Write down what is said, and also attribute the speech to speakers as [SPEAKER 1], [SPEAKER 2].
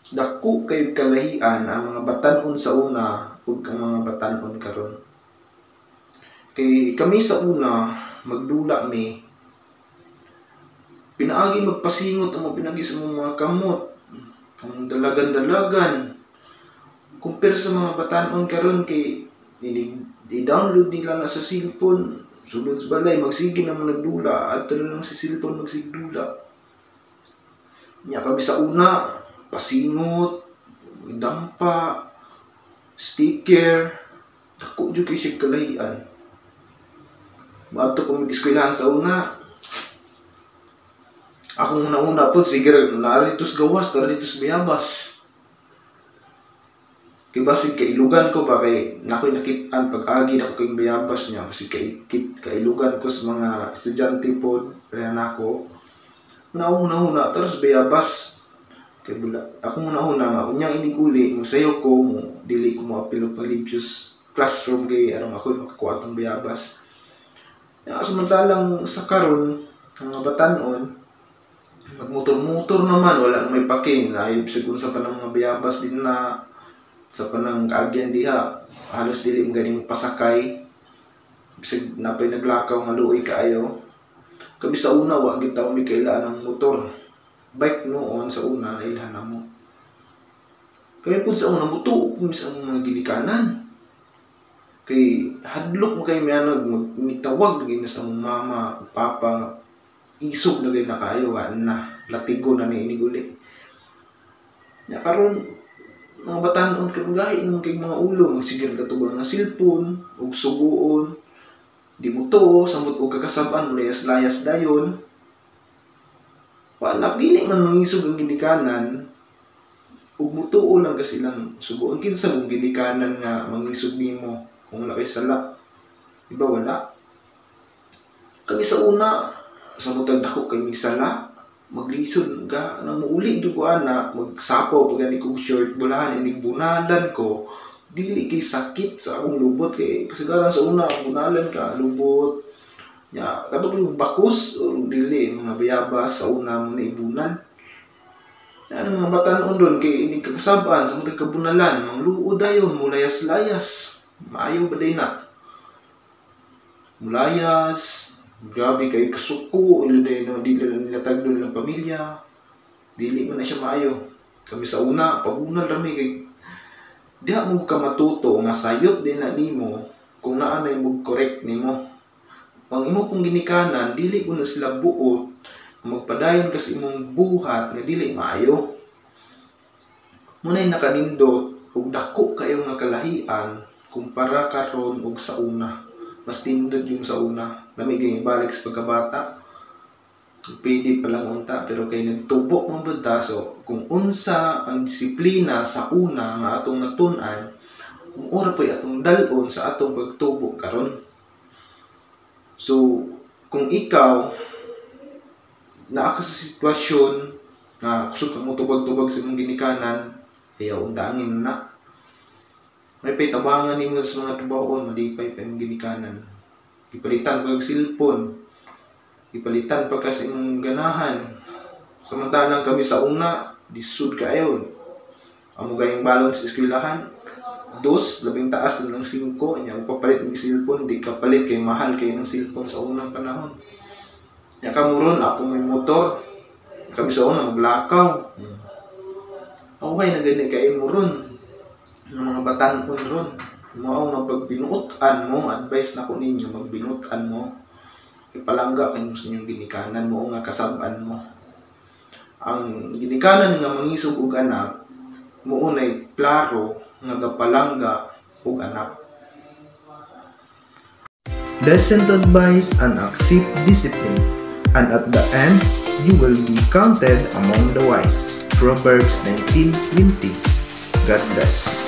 [SPEAKER 1] Dako kay kalahian ang mga batan-on sa una ug ang mga batan-on karon. Kay kami sa una magdula mi, pinaagi magpasingot ang pinagi sa mga kamot, ang dalagan-dalagan. Compare sa mga batan-on karon kay i-download nila na sa cellphone, sulod sa balay magsige naman nagdula at lang sa cellphone magsigdula. Nya kami sa una pasingot, dampa, sticker, dako jud kay siya kalahian. Maadto ko mag-eskwelahan sa una. Akong una-una po, sige, naara dito sa gawas, naara dito sa Bayabas. Kay basig kailugan ko ba, kay nako'y nakitaan pag-agi na ko kay Bayabas niya, basig kailugan ko sa mga estudyante po, rin ako. Una-una, tara sa Bayabas. Kay bula, ako una-una nga, unyang iniguli, sayo ko, dili ko maapilo pang Lipius classroom kay arang ako'y makakuha itong Bayabas. Samantalang sa karon mga batan-on, magmotor-motor naman, wala na may paking. Ayub siguro sa panang mga Bayabas din na sa panang kaagyan diha, halos dili ganing pasakay. Bisag napay naglakaw nga luoy kaayo. Kami sa una, wag gyud tawo may kailangan ng motor. Bike noon sa una, nailhan na mo. Kami po sa una, mutuo po sa mga ginikanan. Kay hadlok mo kayo miyanog, mitawag lagi na sa mama, papa, isog na kayo na kayo, na latigo na ni iniguli. Ya karon mga batan-on kay nung kay mga ulo, magsigil ka tubang na cellphone, ug suguon, di mo to, samot og kakasaban, layas-layas dayon. Wala dili man mangisog ang ginikanan, ug mutuo lang kasi lang suguon. Kinsa mong ginikanan nga mangisog nimo? Kung wala kayo sala, di ba wala? Kami sa una, sa mutag dako kay migsala, maglisod ka, nang muuli ko ana, magsapaw pag ani kong short, bulahan, inig bunalan ko, dili kay sakit sa akong lubot, kay kasagaran sa una, bunalan ka, lubot, ya, kato po yung bakos, o dili, mga Bayabas, sa una mo na ibunan. Yan ang mga batan-on doon, kay inig kakasabaan, sa mutag kabunalan, mga luod ayon, mulayas-layas. Maayo ba din na? Mulayas, grabe kay kasuko, ilo din no, dili lang nila tagdol ng pamilya. Dili man na siya maayo. Kami sa una, pabunal rami kay diha mo ka matuto nga sayop din na nimo kung naa na imong correct nimo. Ang imo pong ginikanan, dili ko na sila buot, magpadayon kas imong buhat nga dili maayo. Munay nakanindot ug dako kayo nga kalahian kumpara karon og sa una. Mas tindot yung sa una. Lamig kay ibalik sa pagkabata. Pwede pa lang unta pero kay nagtubo man bud so kung unsa ang disiplina sa una nga atong natun-an, ora pa atong dal-on sa atong pagtubo karon. So kung ikaw naa ka sa sitwasyon na kusog kang mutubag-tubag sa imong ginikanan, ayaw undangin na. May tabangan nimo sa mga trabahoon, malipay pa imong ginikanan. Ipalitan pa kag cellphone. Ipalitan pa ka sa imong ganahan. Samantalang kami sa una, disud kaayo. Amo ganing balon sa eskwelahan, 2, labing taas ng 5, nya papalit ng cellphone, di ka palit kay mahal kay ng cellphone sa unang panahon. Nya kamuron apo may motor. Kami sa una maglakaw. Okay na gani kay mo ron. Ng mga batan-on ron, mo nga pagbinuotan mo, advice na ko ninyo, magbinuotan mo, ipalangga kayo sa inyong ginikanan mo, nga kasabaan mo. Ang ginikanan nga mangisog og anak, mo unay klaro nga gapalangga og anak.
[SPEAKER 2] Listen to advice and accept discipline, and at the end, you will be counted among the wise. Proverbs 19:20. God bless.